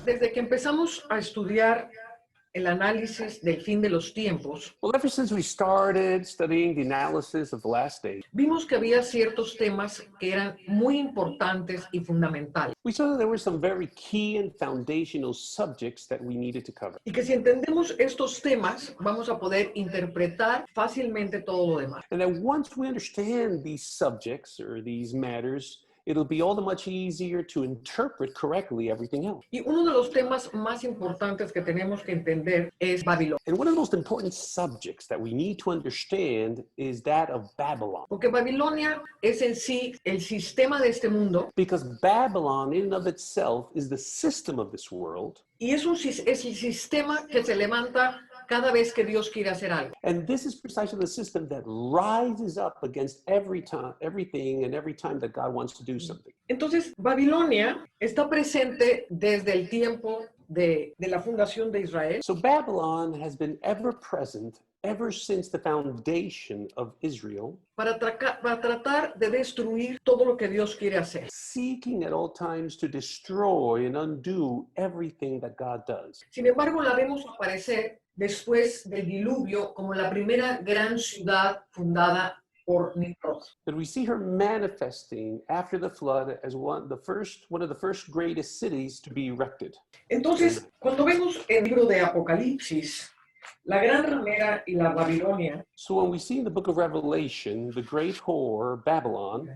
Desde que empezamos a estudiar el análisis del fin de los tiempos, Well, ever since we started studying the analysis of the last days, vimos que había ciertos temas que eran muy importantes y fundamentales, we saw that there were some very key and foundational subjects that we needed to cover. y que si entendemos estos temas, vamos a poder interpretar fácilmente todo lo demás. And that once we understand these subjects or these matters, it'll be all the much easier to interpret correctly everything else. Y uno de los temas más importantes que tenemos que entender es Babilonia, And one of the most important subjects that we need to understand is that of Babylon. porque Babilonia es en sí el sistema de este mundo Because Babylon in and of itself is the system of this world. y es el sistema que se levanta cada vez que Dios quiere hacer algo. And this is precisely the system that rises up against everything and every time that God wants to do something. Entonces, Babilonia está presente desde el tiempo de la fundación de Israel, So Babylon has been ever present ever since the foundation of Israel, para tratar de destruir todo lo que Dios quiere hacer. seeking at all times to destroy and undo everything that God does. Sin embargo, la vemos aparecer después del diluvio como la primera gran ciudad fundada por Nimrod. But we see her manifesting after the flood as one of the first greatest cities to be erected. Entonces, cuando vemos el libro de Apocalipsis, la gran ramera y la Babilonia, So when we see in the book of Revelation, the great whore, Babylon,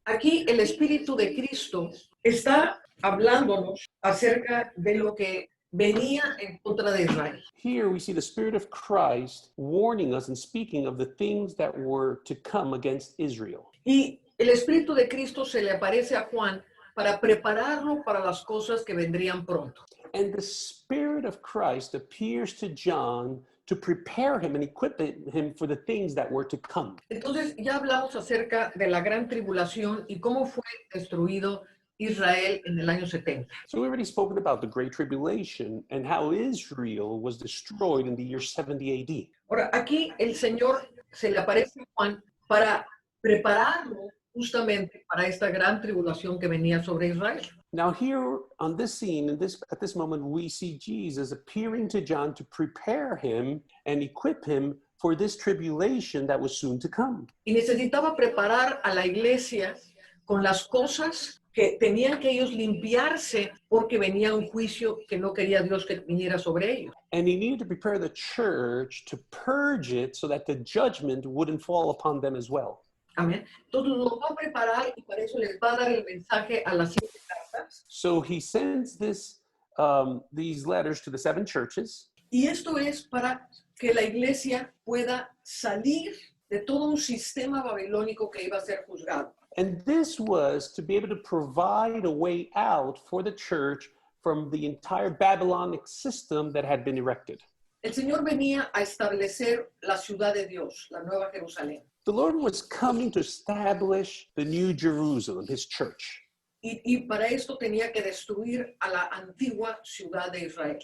aquí el Espíritu de Cristo está hablándonos acerca de lo que venía en contra de Israel. here we see the Spirit of Christ warning us and speaking of the things that were to come against Israel. Y el Espíritu de Cristo se le aparece a Juan para prepararlo para las cosas que vendrían pronto. And the Spirit of Christ appears to John to prepare him and equip him for the things that were to come. Entonces ya hablamos acerca de la gran tribulación y cómo fue destruido Israel en el año 70. So we already spoken about the Great Tribulation and how Israel was destroyed in the year 70 AD. Ahora, aquí el Señor se le aparece a Juan para prepararlo justamente para esta gran tribulación que venía sobre Israel. Now here on this scene, at this moment, we see Jesus appearing to John to prepare him and equip him for this tribulation that was soon to come. Y necesitaba preparar a la iglesia con las cosas que tenían que ellos limpiarse porque venía un juicio que no quería Dios que viniera sobre ellos. And he needed to prepare the church to purge it so that the judgment wouldn't fall upon them as well. Amén. Entonces los va a preparar y para eso les va a dar el mensaje a las 7 cartas. So he sends these letters to the 7 churches. Y esto es para que la iglesia pueda salir de todo un sistema babilónico que iba a ser juzgado. And this was to be able to provide a way out for the church from the entire Babylonic system that had been erected. El Señor venía a establecer la ciudad de Dios, la Nueva Jerusalén. The Lord was coming to establish the New Jerusalem, his church. Y para esto tenía que destruir a la antigua ciudad de Israel.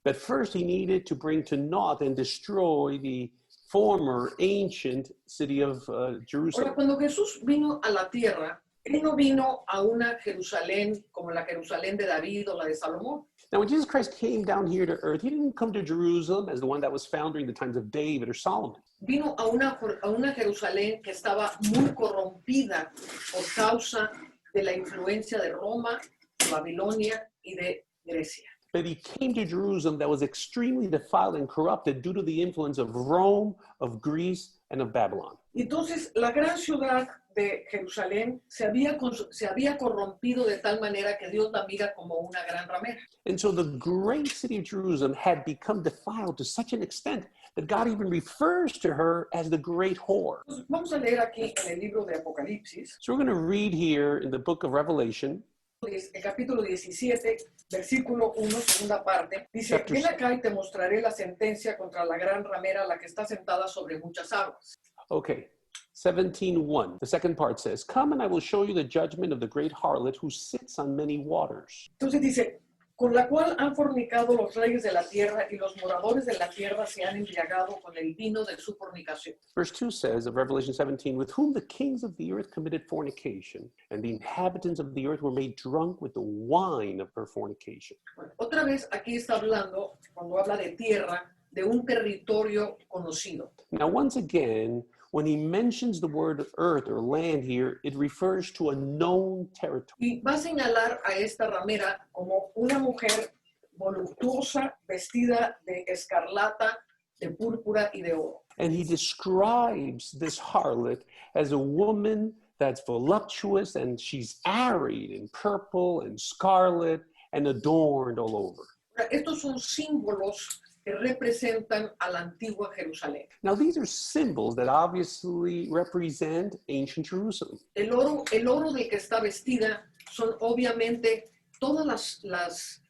But first he needed to bring to naught and destroy the former ancient city of Jerusalem. Ahora, cuando Jesús vino a la tierra, Él no vino a una Jerusalén como la Jerusalén de David o la de Salomón. Now, when Jesus Christ came down here to earth, he didn't come to Jerusalem as the one that was found during the times of David or Solomon. Vino a una Jerusalén que estaba muy corrompida por causa de la influencia de Roma, de Babilonia y de Grecia. But he came to Jerusalem that was extremely defiled and corrupted due to the influence of Rome, of Greece, and of Babylon. Entonces, la gran ciudad de Jerusalén se había corrompido de tal manera que Dios la mira como una gran ramera. And so the great city of Jerusalem had become defiled to such an extent that God even refers to her as the great whore. Entonces, vamos a leer aquí en el libro de Apocalipsis, So we're going to read here in the book of Revelation, el capítulo 17, versículo 1, segunda parte. Dice, Chapter ven acá y te mostraré la sentencia contra la gran ramera, la que está sentada sobre muchas aguas. okay, 17:1. The second part says, "Come and I will show you the judgment of the great harlot who sits on many waters." Entonces dice, con la cual han fornicado los reyes de la tierra y los moradores de la tierra se han embriagado con el vino de su fornicación. Verse 2 says of Revelation 17, with whom the kings of the earth committed fornication, and the inhabitants of the earth were made drunk with the wine of her fornication. Bueno, otra vez aquí está hablando, cuando habla de tierra, de un territorio conocido. Now, once again, when he mentions the word earth or land here, it refers to a known territory. Y va a señalar a esta ramera como una mujer voluptuosa, vestida de escarlata, de púrpura y de oro. And he describes this harlot as a woman that's voluptuous and she's arrayed in purple and scarlet and adorned all over. Estos son símbolos que representan a la antigua Jerusalén. Now, these are symbols that obviously represent ancient Jerusalem. El oro del que está vestida son obviamente todos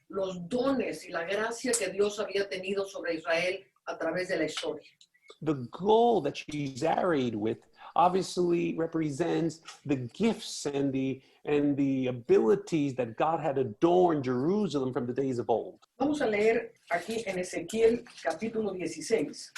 los dones y la gracia que Dios había tenido sobre Israel a través de la historia. The gold that she's arrayed with obviously represents the gifts and the abilities that God had adorned Jerusalem from the days of old. Vamos a leer aquí en Ezequiel capítulo 16.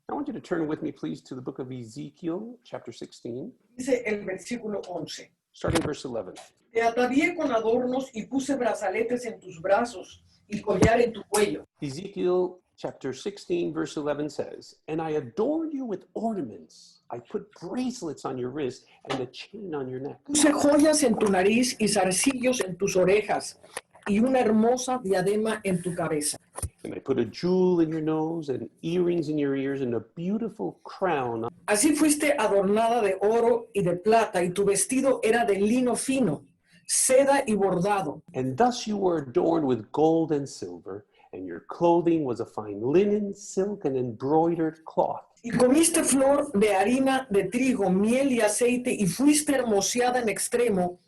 I want you to turn with me, please, to the book of Ezekiel, chapter 16, Dice el versículo 11. starting verse 11. Te atavié con adornos y puse brazaletes en tus brazos y collar en tu cuello. Ezekiel chapter 16, verse 11 says, and I adorned you with ornaments. I put bracelets on your wrist and a chain on your neck. Puse joyas en tu nariz y zarcillos en tus orejas y una hermosa diadema en tu cabeza. And I put a jewel in your nose and earrings in your ears and a beautiful crown. Así fuiste adornada de oro y de plata y tu vestido era de lino fino, seda y bordado. And thus you were adorned with gold and silver, and your clothing was a fine linen, silk, and embroidered cloth. Y comiste flor de harina de trigo, miel y aceite y fuiste hermoseada en extremo,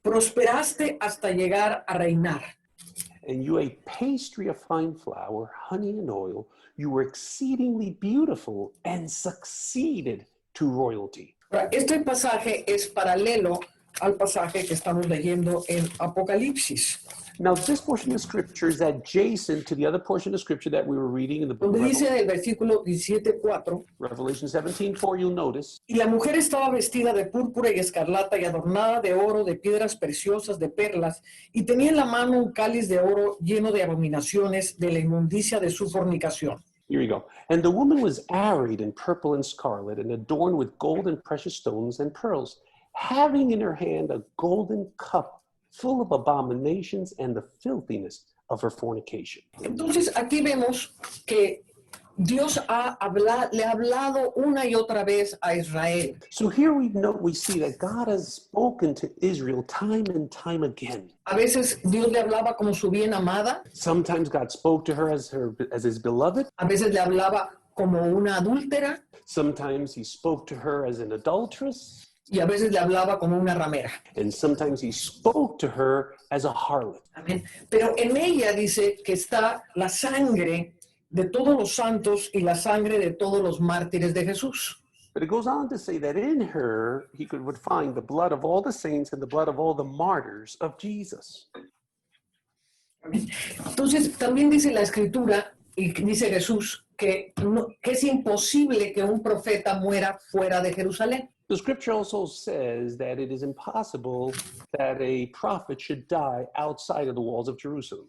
prosperaste hasta llegar a reinar. And you ate pastry of fine flour, honey, and oil. You were exceedingly beautiful and succeeded to royalty. Ahora, este pasaje es paralelo al pasaje que estamos leyendo en Apocalipsis, Now, this portion of scripture is adjacent to the other portion of scripture that we were reading in the book donde of dice en el versículo 17:4, Revelation 17:4. You'll notice. y la mujer estaba vestida de púrpura y escarlata y adornada de oro, de piedras preciosas, de perlas, y tenía en la mano un cáliz de oro lleno de abominaciones de la inmundicia de su fornicación. Here you go. And the woman was arrayed in purple and scarlet and adorned with gold and precious stones and pearls, having in her hand a golden cup full of abominations and the filthiness of her fornication. Entonces aquí vemos que Dios le ha hablado una y otra vez a Israel. So here we see that God has spoken to Israel time and time again. A veces Dios le hablaba como su bien amada, Sometimes God spoke to her as his beloved. a veces le hablaba como una adúltera Sometimes he spoke to her as an adulteress. y a veces le hablaba como una ramera. And sometimes he spoke to her as a harlot. Amén. Pero en ella dice que está la sangre de todos los santos y la sangre de todos los mártires de Jesús. But it goes on to say that in her, would find the blood of all the saints and the blood of all the martyrs of Jesus. Amén. Entonces, también dice la Escritura, y dice Jesús, que es imposible que un profeta muera fuera de Jerusalén. The scripture also says that it is impossible that a prophet should die outside of the walls of Jerusalem.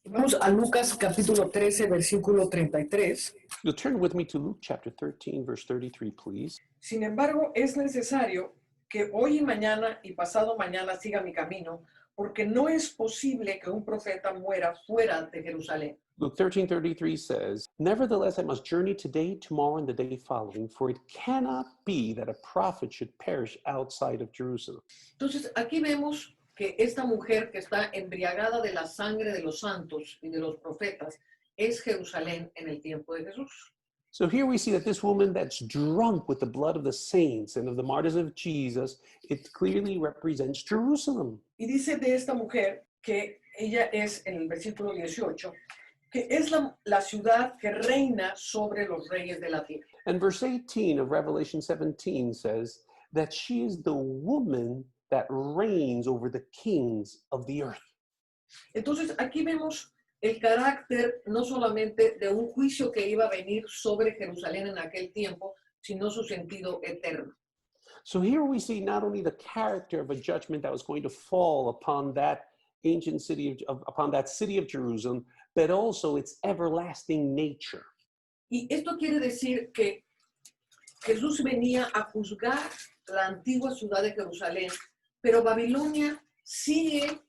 Vamos a Lucas capítulo 13, versículo 33. You'll turn with me to Luke chapter 13, verse 33, please. Sin embargo, es necesario que hoy y mañana y pasado mañana siga mi camino, porque no es posible que un profeta muera fuera de Jerusalén. Luke 13:33 says, nevertheless, I must journey today, tomorrow, and the day following, for it cannot be that a prophet should perish outside of Jerusalem. Entonces, aquí vemos que esta mujer que está embriagada de la sangre de los santos y de los profetas es Jerusalén en el tiempo de Jesús. So here we see that this woman that's drunk with the blood of the saints and of the martyrs of Jesus, it clearly represents Jerusalem. Y dice de esta mujer que ella es, en el versículo 18, que es la ciudad que reina sobre los reyes de la tierra. And verse 18 of Revelation 17 says that she is the woman that reigns over the kings of the earth. Entonces, aquí vemos el carácter no solamente de un juicio que iba a venir sobre Jerusalén en aquel tiempo, sino su sentido eterno. So here we see not only the character of a judgment that was going to fall upon that ancient city upon that city of Jerusalem, but also its everlasting nature. Y esto quiere decir que Jesús venía a juzgar la antigua ciudad de Jerusalén, pero Babilonia sigue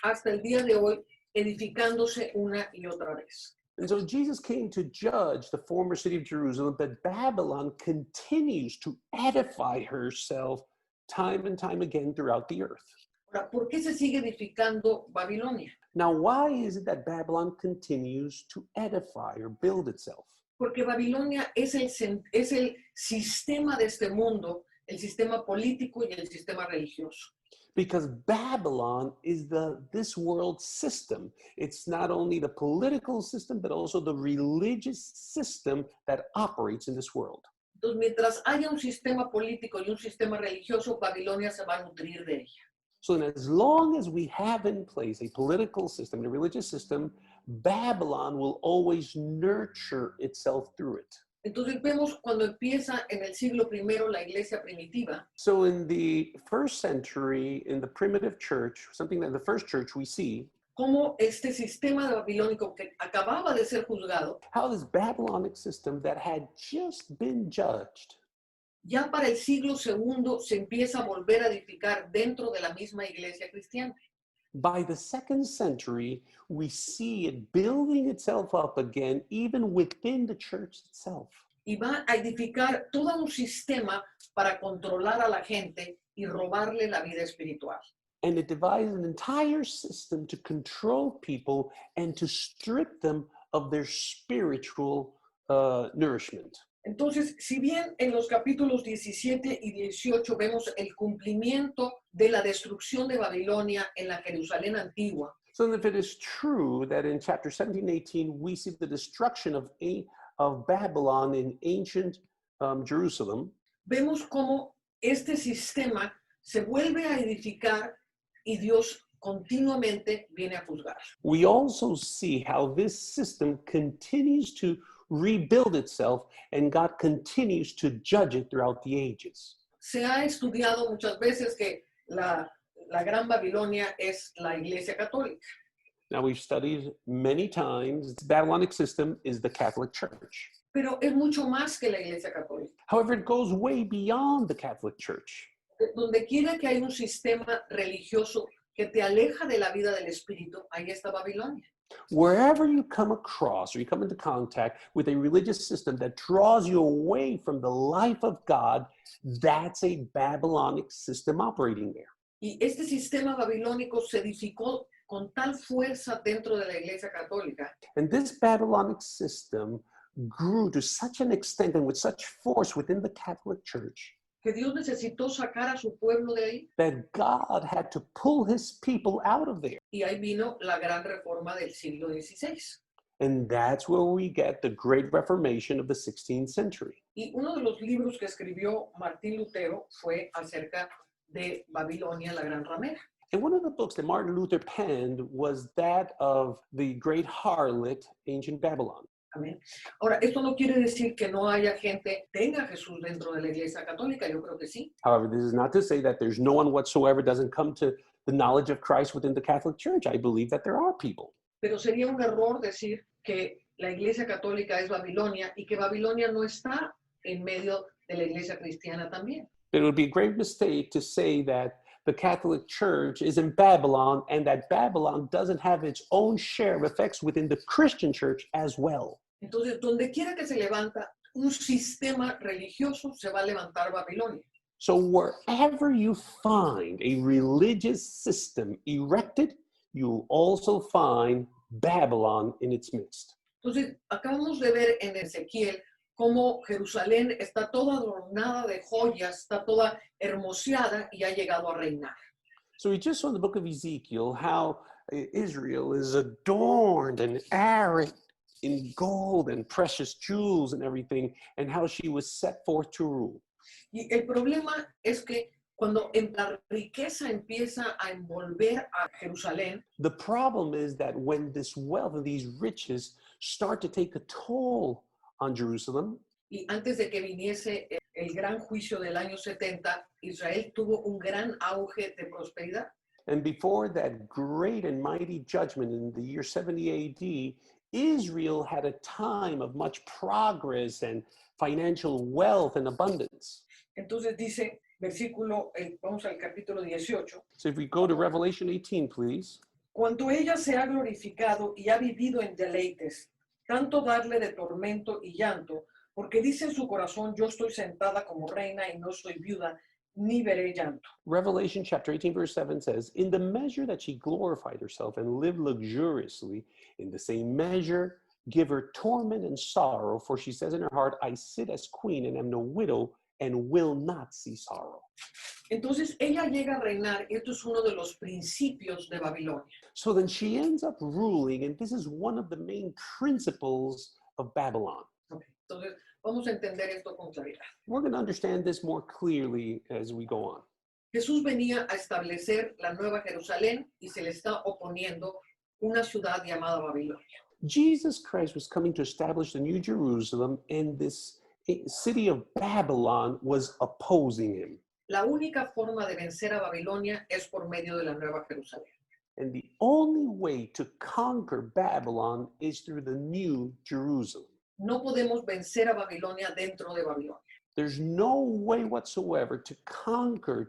hasta el día de hoy edificándose una y otra vez. And so Jesus came to judge the former city of Jerusalem, but Babylon continues to edify herself time and time again throughout the earth. Ahora, ¿por qué se sigue edificando Babilonia? Now, why is it that Babylon continues to edify or build itself? Porque Babilonia es el sistema de este mundo, el sistema político y el sistema religioso. Because Babylon is this world system. It's not only the political system, but also the religious system that operates in this world. Entonces, mientras haya un sistema político y un sistema religioso, Babilonia se va a nutrir de ella. So then as long as we have in place a political system, a religious system, Babylon will always nurture itself through it. Entonces vemos cuando empieza en el siglo I la iglesia primitiva, So in the first century, in the primitive church, something that in the first church we see, cómo este sistema babilónico que acababa de ser juzgado, how this Babylonic system that had just been judged, ya para el siglo II se empieza a volver a edificar dentro de la misma iglesia cristiana. by the second century, we see it building itself up again, even within the church itself. Y va a edificar todo un sistema para controlar a la gente y robarle la vida espiritual. And it devised an entire system to control people and to strip them of their spiritual nourishment. Entonces, si bien en los capítulos 17 y 18 vemos el cumplimiento de la destrucción de Babilonia en la Jerusalén antigua, So if it is true that in chapter 17, 18, we see the destruction of Babylon in ancient Jerusalem, vemos cómo este sistema se vuelve a edificar y Dios continuamente viene a juzgar. we also see how this system continues to rebuild itself and God continues to judge it throughout the ages. Se ha estudiado muchas veces que la Gran Babilonia es la Iglesia Católica, Now we've studied many times, the Babylonic system is the Catholic Church. pero es mucho más que la Iglesia Católica. However, it goes way beyond the Catholic Church. Donde quiera que hay un sistema religioso que te aleja de la vida del Espíritu, ahí está Babilonia. Wherever you come across or you come into contact with a religious system that draws you away from the life of God, that's a Babylonic system operating there. Y este sistema babilónico se edificó con tal fuerza dentro de la Iglesia Católica And this Babylonic system grew to such an extent and with such force within the Catholic Church que Dios necesitó sacar a su pueblo de ahí. that God had to pull his people out of there. Y ahí vino la gran reforma del siglo XVI. And that's where we get the Great Reformation of the 16th century. Y uno de los libros que escribió Martín Lutero fue acerca de Babilonia, la gran ramera. And one of the books that Martin Luther penned was that of the great harlot, ancient Babylon. Amén. Ahora, esto no quiere decir que no haya gente, tenga a Jesús dentro de la Iglesia Católica, yo creo que sí. However, this is not to say that there's no one whatsoever doesn't come to the knowledge of Christ within the Catholic Church. I believe that there are people. Pero sería un error decir que la Iglesia Católica es Babilonia y que Babilonia no está en medio de la Iglesia cristiana también. It would be a great mistake to say that the Catholic Church is in Babylon and that Babylon doesn't have its own share of effects within the Christian church as well. Entonces, donde quiera que se levanta un sistema religioso, se va a levantar Babilonia. So wherever you find a religious system erected, you'll also find Babylon in its midst. Entonces, acabamos de ver en Ezequiel cómo Jerusalén está toda adornada de joyas, está toda hermoseada y ha llegado a reinar. So we just saw in the book of Ezekiel how Israel is adorned and arrayed in gold and precious jewels and everything, and how she was set forth to rule. Y el problema es que Cuando la riqueza empieza a envolver a Jerusalén, the problem is that when this wealth and these riches start to take a toll on Jerusalem, y antes de que viniese el gran juicio del año 70, Israel tuvo un gran auge de prosperidad. and before that great and mighty judgment in the year 70 AD, Israel had a time of much progress and financial wealth and abundance. Entonces dice, versículo, vamos al capítulo 18, So if we go to Revelation 18, please. cuando ella se ha glorificado y ha vivido en deleites, tanto darle de tormento y llanto, porque dice en su corazón, yo estoy sentada como reina y no soy viuda, ni veré llanto. Revelation chapter 18, verse 7 says, in the measure that she glorified herself and lived luxuriously, in the same measure, give her torment and sorrow, for she says in her heart, I sit as queen and am no widow and will not see sorrow. Entonces ella llega a reinar, y esto es uno de los principios de Babilonia. So then she ends up ruling, and this is one of the main principles of Babylon. Okay. Entonces vamos a entender esto con claridad. We're going to understand this more clearly as we go on. Jesús venía a establecer la nueva Jerusalén y se le está oponiendo una ciudad llamada Babilonia. Jesus Christ was coming to establish the New Jerusalem, and this city of Babylon was opposing him. La única forma de vencer a Babilonia es por medio de la nueva Jerusalén. And the only way to conquer Babylon is through the New Jerusalem. No podemos vencer a Babilonia dentro de Babilonia. There's no way whatsoever to conquer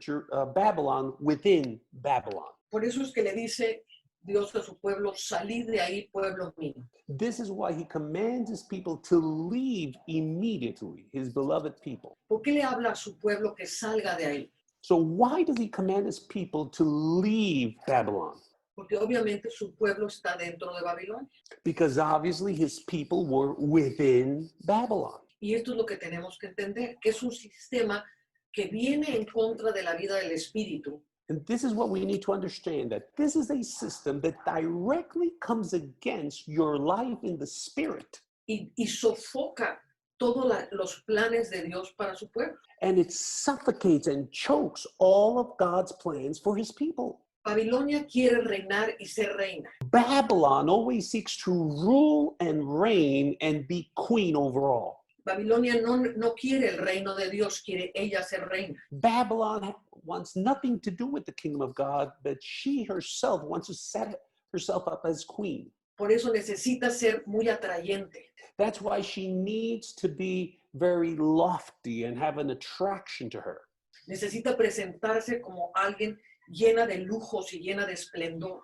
Babylon within Babylon. Por eso es que le dice Dios a su pueblo, salid de ahí, pueblo mío. This is why he commands his people to leave immediately, his beloved people. ¿Por qué le habla a su pueblo que salga de ahí? So why does he command his people to leave Babylon? Porque obviamente su pueblo está dentro de Babilonia. Because obviously his people were within Babylon. Y esto es lo que tenemos que entender, que es un sistema que viene en contra de la vida del espíritu. And this is what we need to understand, that this is a system that directly comes against your life in the spirit. Y sofoca todos los planes de Dios para su pueblo. And it suffocates and chokes all of God's plans for his people. Babilonia quiere reinar y ser reina. Babylon always seeks to rule and reign and be queen over all. Babilonia no quiere el reino de Dios, quiere ella ser reina. Babylon wants nothing to do with the kingdom of God, but she herself wants to set herself up as queen. Por eso necesita ser muy atrayente. That's why she needs to be very lofty and have an attraction to her. Necesita presentarse como alguien llena de lujos y llena de esplendor.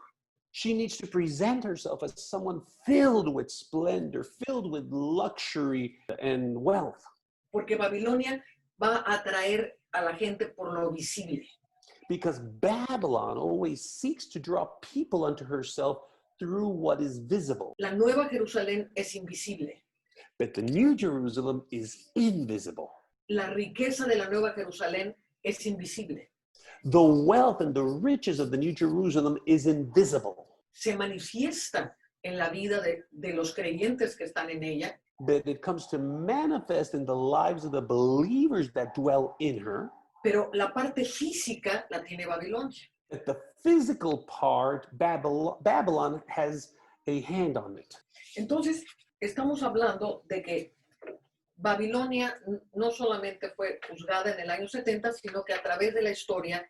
She needs to present herself as someone filled with splendor, filled with luxury and wealth. Porque Babilonia va a atraer a la gente por lo visible. Because Babylon always seeks to draw people unto herself through what is visible. La nueva Jerusalén es invisible. But the New Jerusalem is invisible. La riqueza de la nueva Jerusalén es invisible. The wealth and the riches of the New Jerusalem is invisible. Se manifiesta en la vida de los creyentes que están en ella, But it comes to manifest in the lives of the believers that dwell in her. pero la parte física la tiene Babilonia. But the physical part, Babylon has a hand on it. Entonces, estamos hablando de que Babilonia no solamente fue juzgada en el año 70, sino que a través de la historia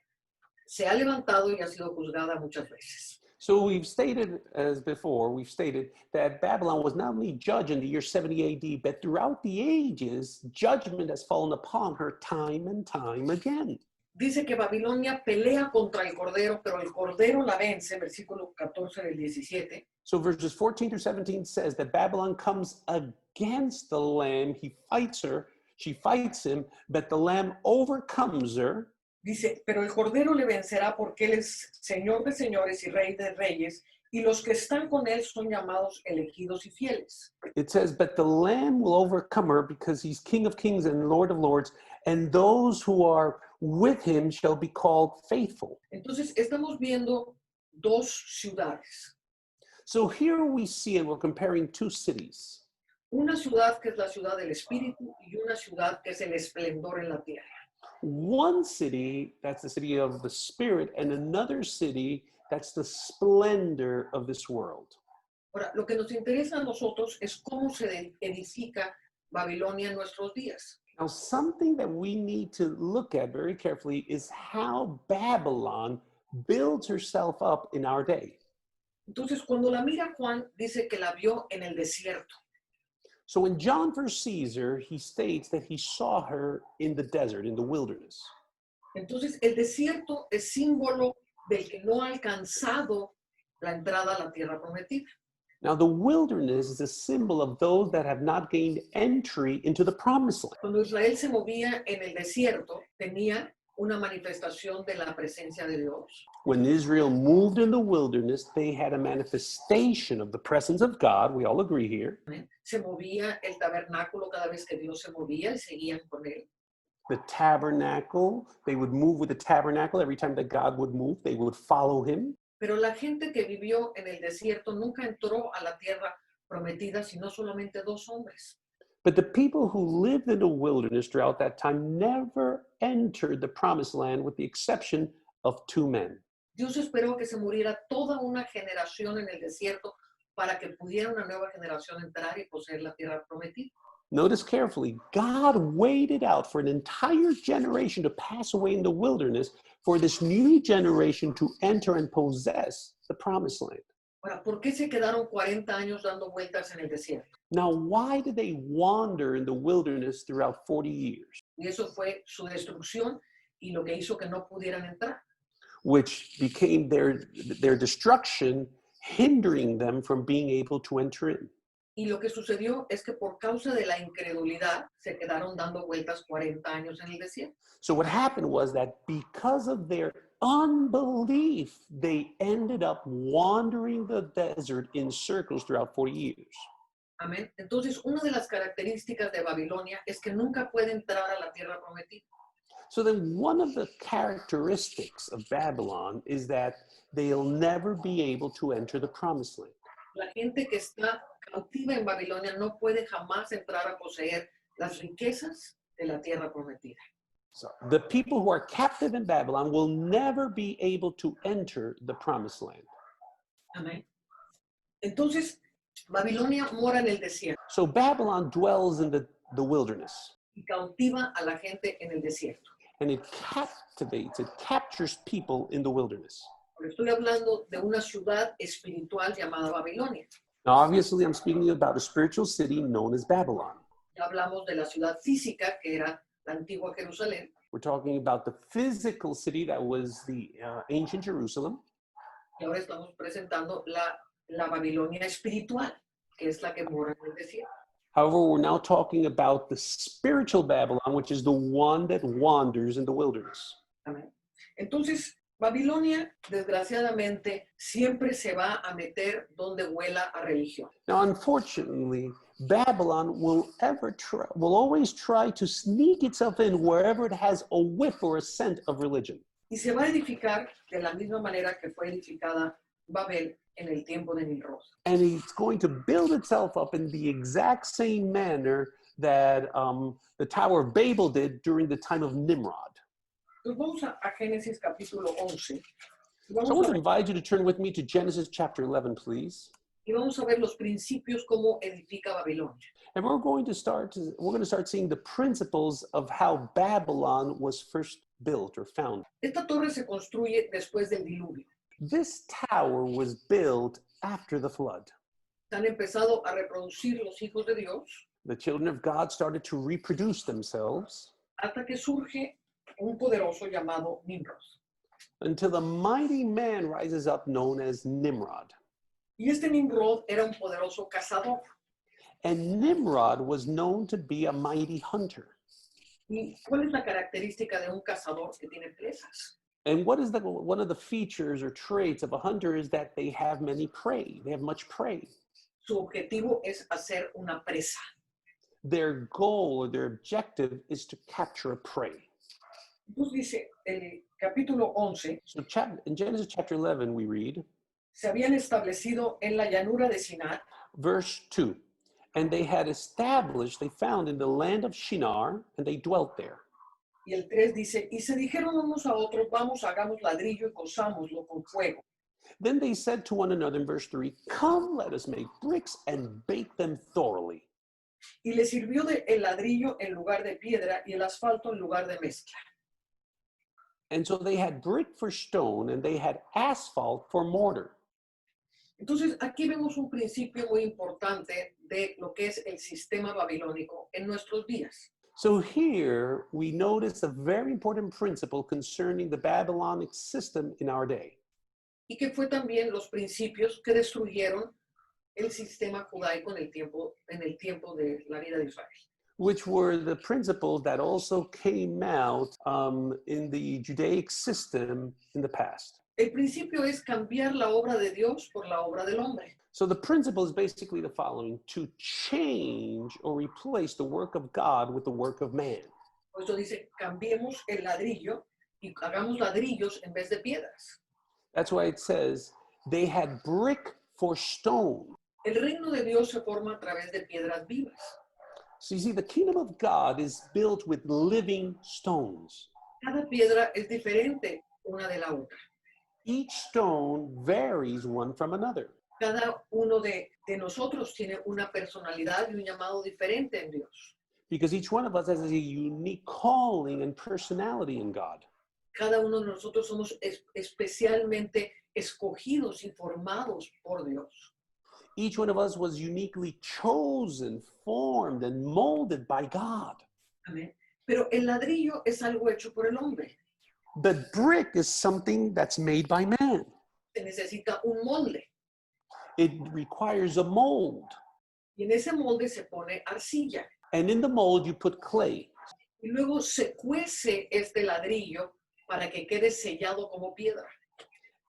se ha levantado y ha sido juzgada muchas veces. So we've stated, as before, we've stated that Babylon was not only judged in the year 70 AD, but throughout the ages, judgment has fallen upon her time and time again. Dice que Babilonia pelea contra el Cordero, pero el Cordero la vence, versículo 14 del 17. So verses 14 through 17 says that Babylon comes against the Lamb. He fights her, she fights him, but the Lamb overcomes her. Dice, pero el Cordero le vencerá porque él es Señor de señores y Rey de reyes, y los que están con él son llamados elegidos y fieles. It says, but the Lamb will overcome her because he's King of kings and Lord of lords, and those who are with him shall be called faithful. Entonces, estamos viendo dos ciudades. So here we see, and we're comparing two cities. Una ciudad que es la ciudad del Espíritu y una ciudad que es el esplendor en la tierra. One city, that's the city of the spirit, and another city, that's the splendor of this world. Ahora, lo que nos interesa a nosotros es cómo se edifica Babilonia en nuestros días. Now, something that we need to look at very carefully is how Babylon builds herself up in our day. Entonces, cuando la mira Juan, dice que la vio en el desierto. So when John first sees her, he states that he saw her in the desert, in the wilderness. Entonces, el desierto es símbolo del que no ha alcanzado la entrada a la tierra prometida. Now, the wilderness is a symbol of those that have not gained entry into the promised land. Cuando Israel se movía en el desierto, tenía una manifestación de la presencia de Dios. When Israel moved in the wilderness, they had a manifestation of the presence of God. We all agree here. Se movía el tabernáculo cada vez que Dios se movía y seguían con él. The tabernacle, they would move with the tabernacle. Every time that God would move, they would follow him. Pero la gente que vivió en el desierto nunca entró a la tierra prometida, sino solamente dos hombres. But the people who lived in the wilderness throughout that time never entered the promised land with the exception of two men. Dios esperó que se muriera toda una generación en el desierto para que pudiera una nueva generación entrar y poseer la tierra prometida. Notice carefully, God waited out for an entire generation to pass away in the wilderness for this new generation to enter and possess the promised land. Ahora, ¿por qué se quedaron 40 años dando vueltas en el desierto? Now, why did they wander in the wilderness throughout 40 years? Y eso fue su destrucción y lo que hizo que no pudieran entrar. Which became their destruction, hindering them from being able to enter in. Y lo que sucedió es que por causa de la incredulidad se quedaron dando vueltas 40 años en el desierto. So what happened was that because of their unbelief, they ended up wandering the desert in circles throughout 40 years. Amén. Entonces, una de las características de Babilonia es que nunca puede entrar a la tierra prometida. So then one of the characteristics of Babylon is that they'll never be able to enter the promised land. La gente que está cautiva en Babilonia no puede jamás entrar a poseer las riquezas de la tierra prometida. So the people who are captive in Babylon will never be able to enter the promised land. Amén. Entonces, Babilonia mora en el desierto So Babylon dwells in the wilderness, y cautiva a la gente en el desierto. and it captivates, it captures people in the wilderness. Pero estoy hablando de una ciudad espiritual llamada Babilonia. Now, obviously, I'm speaking about a spiritual city known as Babylon. Ya hablamos de la ciudad física, que era la antigua Jerusalén. We're talking about the physical city that was the ancient Jerusalem. Y ahora estamos presentando la Babilonia espiritual, que es la que mora en el desierto. However, we're now talking about the spiritual Babylon, which is the one that wanders in the wilderness. Amén. Entonces, Babilonia, desgraciadamente, siempre se va a meter donde huela a religión. Now, unfortunately, Babylon will always try to sneak itself in wherever it has a whiff or a scent of religion. Y se va a edificar de la misma manera que fue edificada Babel en el tiempo de Nimrod. And it's going to build itself up in the exact same manner that the Tower of Babel did during the time of Nimrod. Entonces vamos a Génesis capítulo 11. Y So I vamos, want a to ver, invite you to turn with me to Genesis chapter 11, please. y vamos a ver los principios cómo edifica Babilonia. And we're going to start seeing the principles of how Babylon was first built or founded. Esta torre se construye después del diluvio. This tower was built after the flood. Se han empezado a reproducir los hijos de Dios The children of God started to reproduce themselves hasta que surge un poderoso llamado Nimrod. until a mighty man rises up known as Nimrod. Y este Nimrod era un poderoso cazador. And Nimrod was known to be a mighty hunter. ¿Y cuál es la característica de un cazador que tiene presas? And what is one of the features or traits of a hunter is that they have many prey. They have much prey. Su objetivo es hacer una presa. Their goal or their objective is to capture a prey. Entonces dice el capítulo 11, So in Genesis chapter 11, we read, se habían establecido en la llanura de Sinar verse 2, and they found in the land of Shinar, and they dwelt there. Y el 3 dice, y se dijeron unos a otros, vamos, hagamos ladrillo y cosámoslo con fuego. Then they said to one another in verse 3, "Come, let us make bricks and bake them thoroughly." Y le sirvió el ladrillo en lugar de piedra y el asfalto en lugar de mezcla. And so they had brick for stone and they had asphalt for mortar. Entonces, aquí vemos un principio muy importante de lo que es el sistema babilónico en nuestros días. So here we notice a very important principle concerning the Babylonic system in our day. Y que fue también los principios que destruyeron el sistema judaico en el tiempo de la vida de Israel. Which were the principles that also came out in the Judaic system in the past. El principio es cambiar la obra de Dios por la obra del hombre. So the principle is basically the following: to change or replace the work of God with the work of man. Por eso dice, cambiemos el ladrillo y hagamos ladrillos en vez de piedras. That's why it says they had brick for stone. El reino de Dios se forma a través de piedras vivas. So you see, the kingdom of God is built with living stones. Cada piedra es diferente una de la otra. Each stone varies one from another. Cada uno de nosotros tiene una personalidad y un llamado diferente en Dios. Because each one of us has a unique calling and personality in God. Cada uno de nosotros somos especialmente escogidos y formados por Dios. Each one of us was uniquely chosen, formed, and molded by God. Amén. Pero el ladrillo es algo hecho por el hombre. But brick is something that's made by man. Se necesita un molde. It requires a mold. Y en ese molde se pone arcilla. And in the mold, you put clay. Y luego se cuece este ladrillo para que quede sellado como piedra.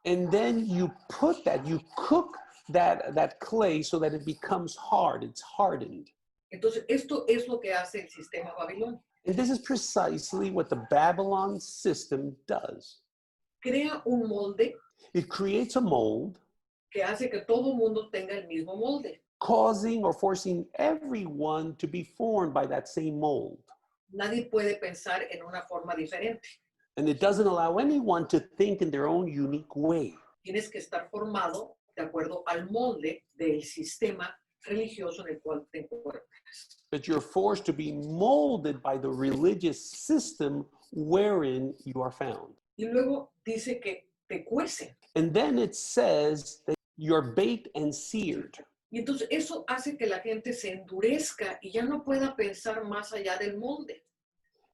And then you cook that clay so that it becomes hard, it's hardened. Entonces, esto es lo que hace el sistema babilónico. And this is precisely what the Babylon system does. Crea un molde It creates a mold, que hace que todo el mundo tenga el mismo molde. causing or forcing everyone to be formed by that same mold. Nadie puede pensar en una forma diferente. And it doesn't allow anyone to think in their own unique way. Tienes que estar formado de acuerdo al molde del sistema religioso en el cual te encuentras. But you're forced to be molded by the religious system wherein you are found. Y luego dice que te cuecen. And then it says that you're baked and seared. Y entonces eso hace que la gente se endurezca y ya no pueda pensar más allá del molde.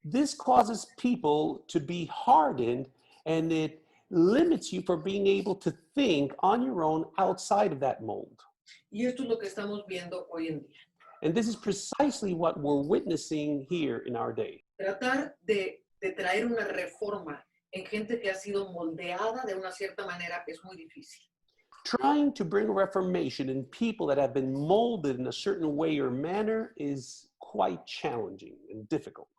This causes people to be hardened, and it limits you from being able to think on your own outside of that mold. Y esto es lo que estamos viendo hoy en día. And this is precisely what we're witnessing here in our day. Tratar de traer una reforma en gente que ha sido moldeada de una cierta manera es muy difícil. Trying to bring a reformation in people that have been molded in a certain way or manner is quite challenging and difficult.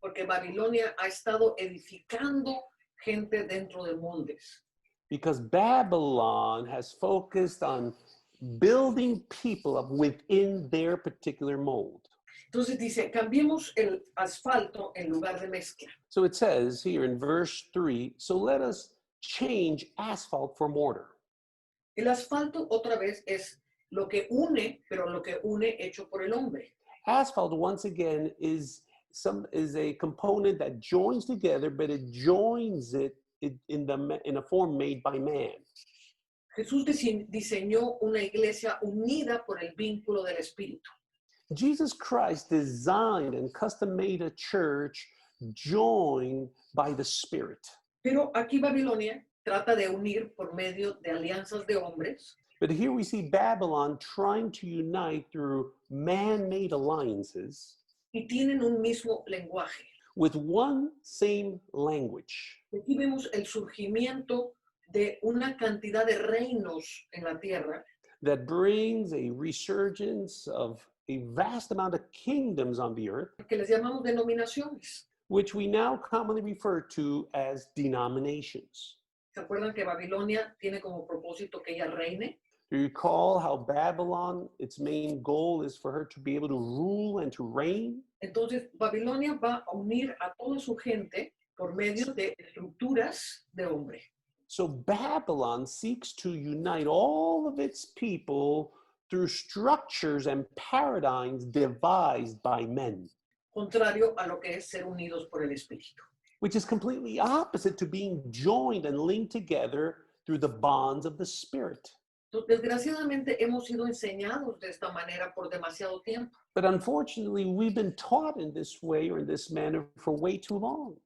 Porque Babilonia ha estado edificando gente dentro de moldes. Because Babylon has focused on building people up within their particular mold. Entonces dice, cambiemos el asfalto en lugar de mezcla. So it says here in verse 3, so let us change asphalt for mortar. El asfalto otra vez es lo que une, pero lo que une hecho por el hombre. Asphalt, once again, is a component that joins together, but it joins it in a form made by man. Jesús diseñó una iglesia unida por el vínculo del Espíritu. Jesus Christ designed and custom-made a church joined by the Spirit. Pero aquí Babilonia trata de unir por medio de alianzas de hombres. But here we see Babylon trying to unite through man-made alliances Y tienen un mismo lenguaje. with one same language. Aquí vemos el surgimiento de una cantidad de reinos en la tierra That brings a resurgence of a vast amount of kingdoms on the earth, que les llamamos denominaciones. which we now commonly refer to as denominations. ¿Se acuerdan que Babilonia tiene como propósito que ella reine? Do you recall how Babylon, its main goal is for her to be able to rule and to reign? Entonces, Babilonia va a unir a toda su gente por medio de estructuras de hombre. So Babylon seeks to unite all of its people through structures and paradigms devised by men, Contrario a lo que es ser unidos por el Espíritu. which is completely opposite to being joined and linked together through the bonds of the Spirit. Entonces, desgraciadamente hemos sido enseñados de esta manera por demasiado tiempo. But unfortunately, we've been taught in this way or in this manner for way too long.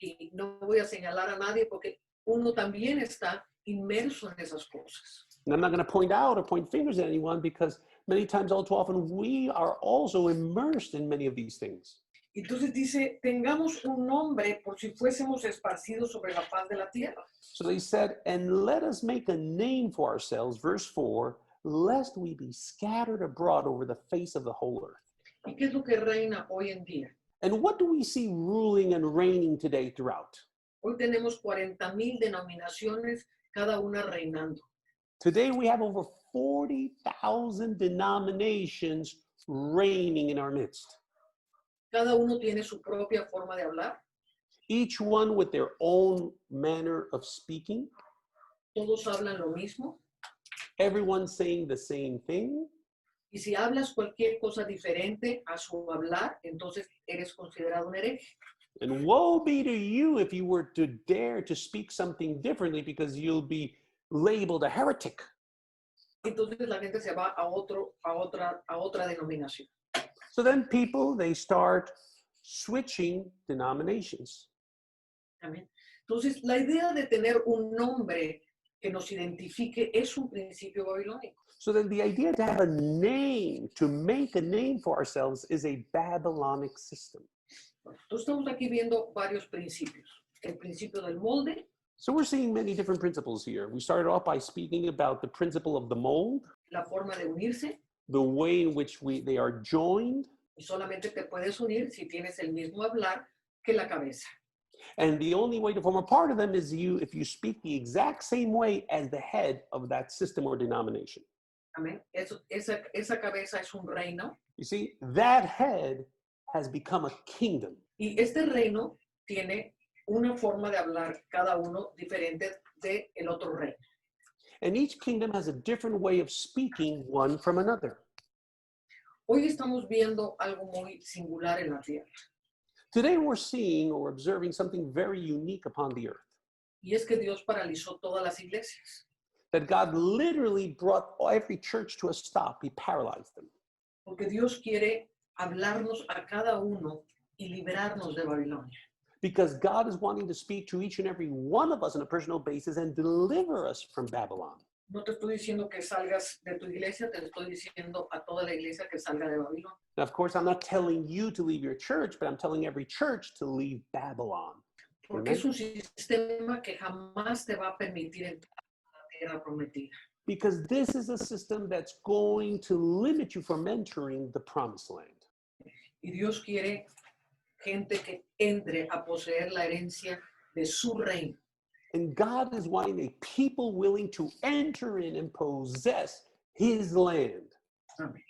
Y no voy a señalar a nadie porque uno también está inmerso en esas cosas. And I'm not going to point out or point fingers at anyone because many times, all too often, we are also immersed in many of these things. Entonces dice, tengamos un nombre por si fuésemos esparcidos sobre la faz de la tierra. So they said, and let us make a name for ourselves, verse 4, lest we be scattered abroad over the face of the whole earth. ¿Y qué es lo que reina hoy en día? And what do we see ruling and reigning today throughout? Hoy tenemos 40,000 denominaciones, cada una reinando. Today we have over 40,000 denominations reigning in our midst, Cada uno tiene su propia forma de hablar. each one with their own manner of speaking, Todos hablan lo mismo. everyone saying the same thing. Y si hablas cualquier cosa diferente a su hablar, entonces eres considerado un hereje. And woe be to you if you were to dare to speak something differently, because you'll be labeled a heretic. Entonces la gente se va a otra denominación. So then people, they start switching denominations. Amén. Entonces la idea de tener un nombre que nos identifique es un principio babilónico. So then the idea to have a name, to make a name for ourselves, is a Babylonic system. Entonces estamos aquí viendo varios principios. El principio del molde, So we're seeing many different principles here. We started off by speaking about the principle of the mold, la forma de unirse, the way in which they are joined, y solamente te puedes unir si tienes el mismo hablar que la cabeza. and the only way to form a part of them is if you speak the exact same way as the head of that system or denomination. Amén. Esa cabeza es un reino, You see, that head has become a kingdom. y este reino tiene una forma de hablar cada uno diferente de el otro reino. And each kingdom has a different way of speaking one from another. Hoy estamos viendo algo muy singular en la tierra, Today we're seeing or observing something very unique upon the earth. y es que Dios paralizó todas las iglesias, That God literally brought every church to a stop. He paralyzed them. porque Dios quiere hablarnos a cada uno y liberarnos de Babilonia. Because God is wanting to speak to each and every one of us on a personal basis and deliver us from Babylon. No te estoy diciendo que salgas de tu iglesia, te estoy diciendo a toda la iglesia que salga de Babilonia. Now, of course, I'm not telling you to leave your church, but I'm telling every church to leave Babylon. Porque es un sistema que jamás te va a permitir entrar a la tierra prometida. Because this is a system that's going to limit you from entering the promised land. Y Dios quiere gente que entre a poseer la herencia de su reino. And God is wanting a people willing to enter in and possess his land. Amén.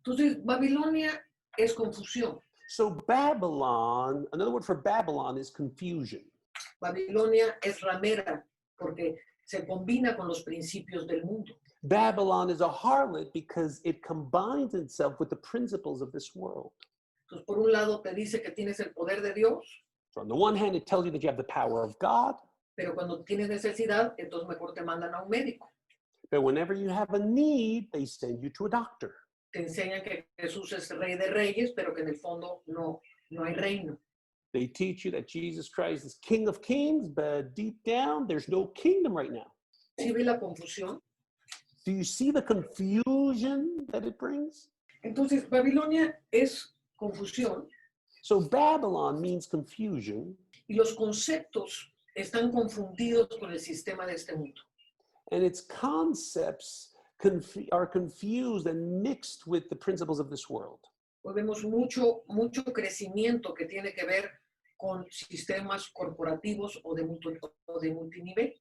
Entonces, Babilonia es confusión. So Babylon, another word for Babylon is confusion. Babilonia es ramera porque se combina con los principios del mundo. Babylon is a harlot because it combines itself with the principles of this world. Entonces, por un lado te dice que tienes el poder de Dios, So on the one hand, it tells you that you have the power of God, pero cuando tienes necesidad, entonces mejor te mandan a un médico. but whenever you have a need, they send you to a doctor. Te enseñan que Jesús es rey de reyes, pero que en el fondo no hay reino. They teach you that Jesus Christ is King of Kings, but deep down, there's no kingdom right now. ¿Sí ve la confusión? Do you see the confusion that it brings? Entonces, Babilonia es confusión So Babylon means confusion, y los conceptos están confundidos con el sistema de este mundo. and its concepts are confused and mixed with the principles of this world. Hoy vemos mucho crecimiento que tiene que ver con sistemas corporativos o de multinivel.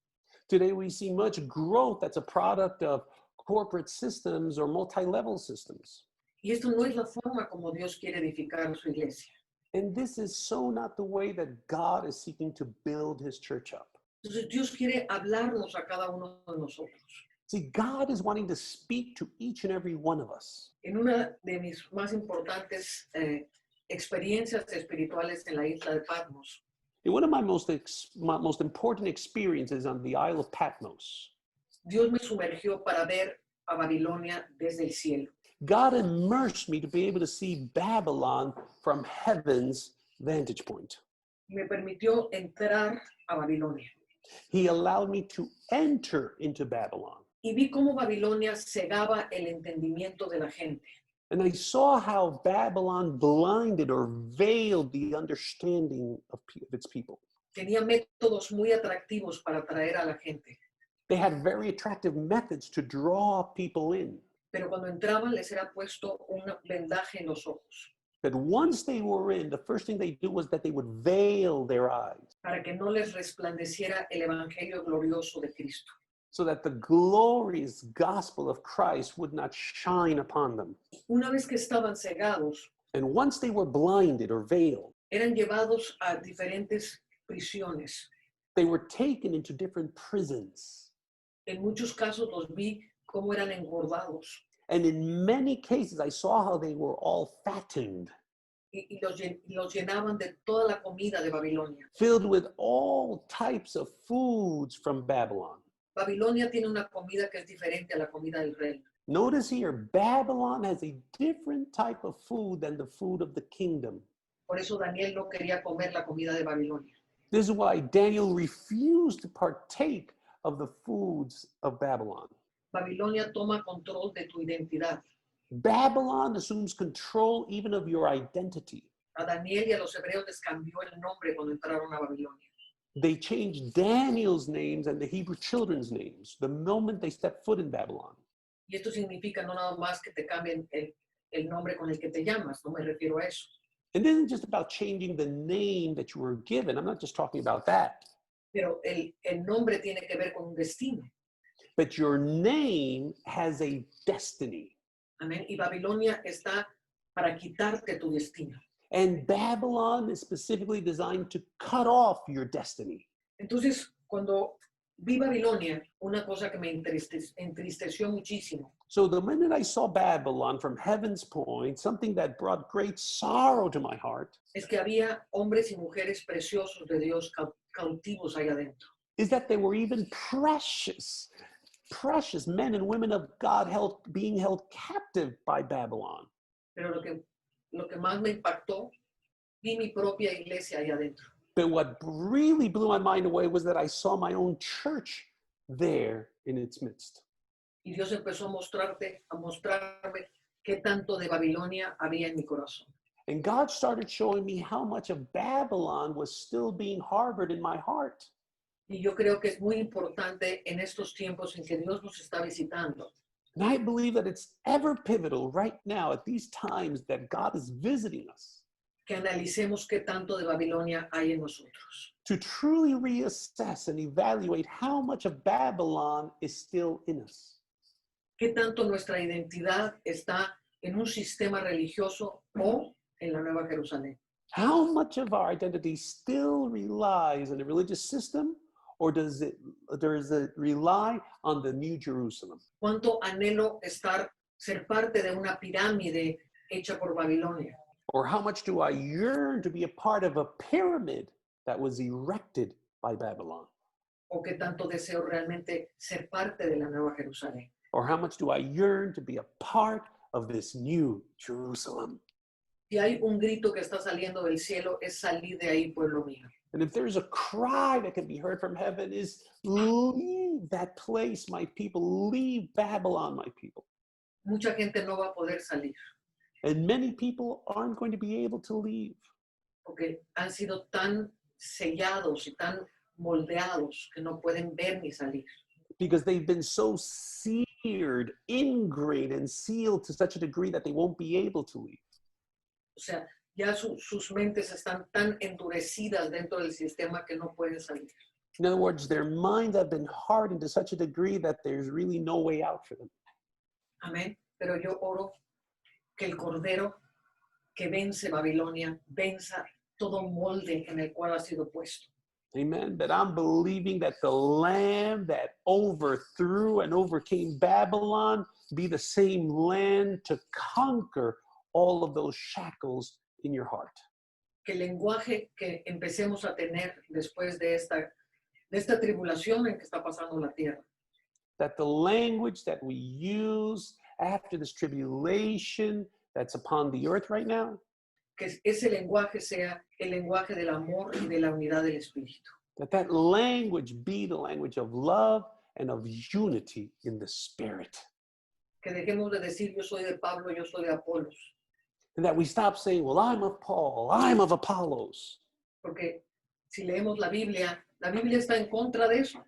Today we see much growth that's a product of corporate systems or multi-level systems. Y esto no es la forma como Dios quiere edificar su iglesia. And this is so not the way that God is seeking to build his church up. Entonces Dios quiere hablarnos a cada uno de nosotros. See, God is wanting to speak to each and every one of us. En una de mis más importantes experiencias espirituales en la isla de Patmos, In one of my most important experiences on the Isle of Patmos, Dios me sumergió para ver a Babilonia desde el cielo. God immersed me to be able to see Babylon from heaven's vantage point. Me permitió entrar a Babilonia. He allowed me to enter into Babylon. Y vi cómo Babilonia cegaba el entendimiento de la gente. And I saw how Babylon blinded or veiled the understanding of its people. Tenía métodos muy atractivos para atraer a la gente. They had very attractive methods to draw people in. Pero cuando entraban les era puesto un vendaje en los ojos But once they were in, the first thing they do was that they would veil their eyes para que no les resplandeciera el evangelio glorioso de Cristo. so that the glorious gospel of Christ would not shine upon them. Una vez que estaban cegados, And once they were blinded or veiled, eran llevados a diferentes prisiones. they were taken into different prisons. En muchos casos los vi cómo eran engordados And in many cases, I saw how they were all fattened, y los llenaban de toda la comida de Babilonia. filled with all types of foods from Babylon. Babilonia tiene una comida que es diferente a la comida del reino. Notice here, Babylon has a different type of food than the food of the kingdom. Por eso Daniel no quería comer la comida de Babilonia. This is why Daniel refused to partake of the foods of Babylon. Babilonia toma control de tu identidad. Babylon assumes control even of your identity. A Daniel y a los hebreos les cambió el nombre cuando entraron a Babilonia. They changed Daniel's names and the Hebrew children's names the moment they stepped foot in Babylon. Y esto significa no nada más que te cambien el nombre con el que te llamas, no me refiero a eso. It isn't just about changing the name that you were given. I'm not just talking about that. Pero el nombre tiene que ver con un destino. But your name has a destiny. Amén. Y Babilonia está para quitarte tu destino. And Babylon is specifically designed to cut off your destiny. Entonces, cuando vi Babilonia, una cosa que me entristeció muchísimo So the minute I saw Babylon from heaven's point, something that brought great sorrow to my heart, es que había hombres y mujeres preciosos de Dios cautivos ahí adentro. is that there were even precious men and women of God being held captive by Babylon. Pero lo que más me impactó, vi mi propia iglesia ahí adentro. But what really blew my mind away was that I saw my own church there in its midst. Y Dios empezó a mostrarme qué tanto de Babilonia había en mi corazón. And God started showing me how much of Babylon was still being harbored in my heart. Y yo creo que es muy importante en estos tiempos en que Dios nos está visitando, And I believe that it's ever pivotal right now at these times that God is visiting us que analicemos qué tanto de Babilonia hay en nosotros. to truly reassess and evaluate how much of Babylon is still in us. Qué tanto nuestra identidad está en un sistema religioso o en la Nueva Jerusalén. How much of our identity still relies on a religious system, or does it rely on the New Jerusalem? Cuánto anhelo ser parte de una pirámide hecha por Babilonia. Or how much do I yearn to be a part of a pyramid that was erected by Babylon? O qué tanto deseo realmente ser parte de la Nueva Jerusalén. Or how much do I yearn to be a part of this new Jerusalem? Si hay un grito que está saliendo del cielo, es salir de ahí, pueblo mío. And if there's a cry that can be heard from heaven, is leave that place, my people, leave Babylon, my people. Mucha gente no va a poder salir And many people aren't going to be able to leave porque han sido tan sellados y tan moldeados que no pueden ver ni salir. because they've been so seared, ingrained, and sealed to such a degree that they won't be able to leave. O sea, ya sus mentes están tan endurecidas dentro del sistema que no pueden salir. In other words, their minds have been hardened to such a degree that there's really no way out for them. Amén. Pero yo oro que el Cordero que vence Babilonia venza todo molde en el cual ha sido puesto. Amen. But I'm believing that the Lamb that overthrew and overcame Babylon be the same Lamb to conquer all of those shackles in your heart. Que el lenguaje que empecemos a tener después de esta tribulación en que está pasando la tierra, That the language that we use after this tribulation that's upon the earth right now, que ese lenguaje sea el lenguaje del amor y de la unidad del Espíritu. that language be the language of love and of unity in the Spirit. Que dejemos de decir yo soy de Pablo, yo soy de Apolos, And that we stop saying, well, I'm of Paul, I'm of Apollos. porque si leemos la Biblia está en contra de eso.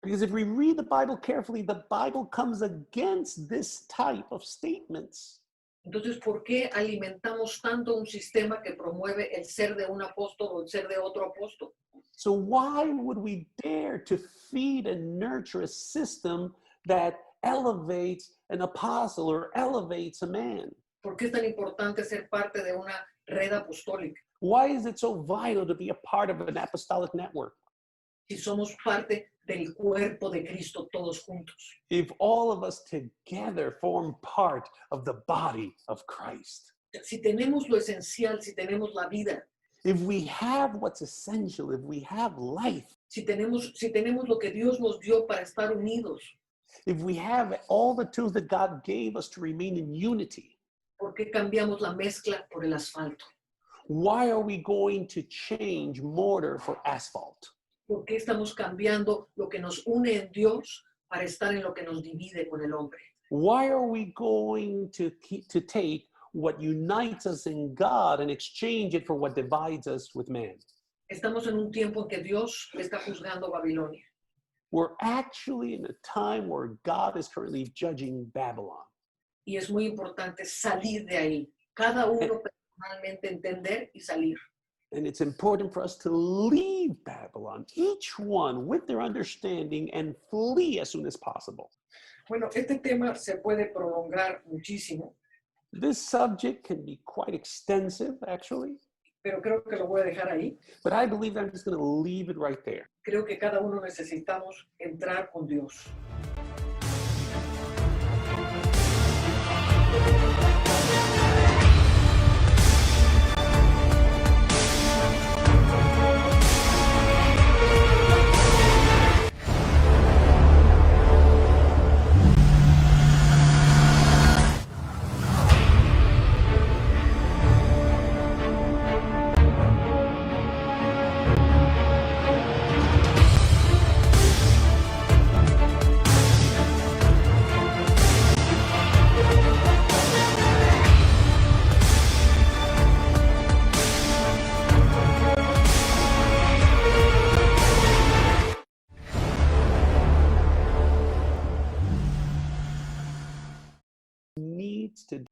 Because if we read the Bible carefully, the Bible comes against this type of statements. Entonces, ¿por qué alimentamos tanto un sistema que promueve el ser de un apóstol o el ser de otro apóstol? So why would we dare to feed and nurture a system that elevates an apostle or elevates a man? ¿Por qué es tan importante ser parte de una red apostólica? Why is it so vital to be a part of an apostolic network? Si somos parte del cuerpo de Cristo todos juntos. If all of us together form part of the body of Christ. Si tenemos lo esencial, si tenemos la vida, If we have what's essential, if we have life, si tenemos lo que Dios nos dio para estar unidos, if we have all the tools that God gave us to remain in unity, ¿por qué cambiamos la mezcla por el asfalto? why are we going to change mortar for asphalt? ¿Por qué estamos cambiando lo que nos une en Dios para estar en lo que nos divide con el hombre? Why are we going to take what unites us in God and exchange it for what divides us with man? Estamos en un tiempo en que Dios está juzgando Babilonia. We're actually in a time where God is currently judging Babylon. Y es muy importante salir de ahí. Cada uno personalmente entender y salir. And it's important for us to leave Babylon, each one with their understanding, and flee as soon as possible. Bueno, este tema se puede prolongar muchísimo, This subject can be quite extensive, actually, pero creo que lo voy a dejar ahí. but I believe I'm just going to leave it right there. Creo que cada uno necesitamos entrar con Dios.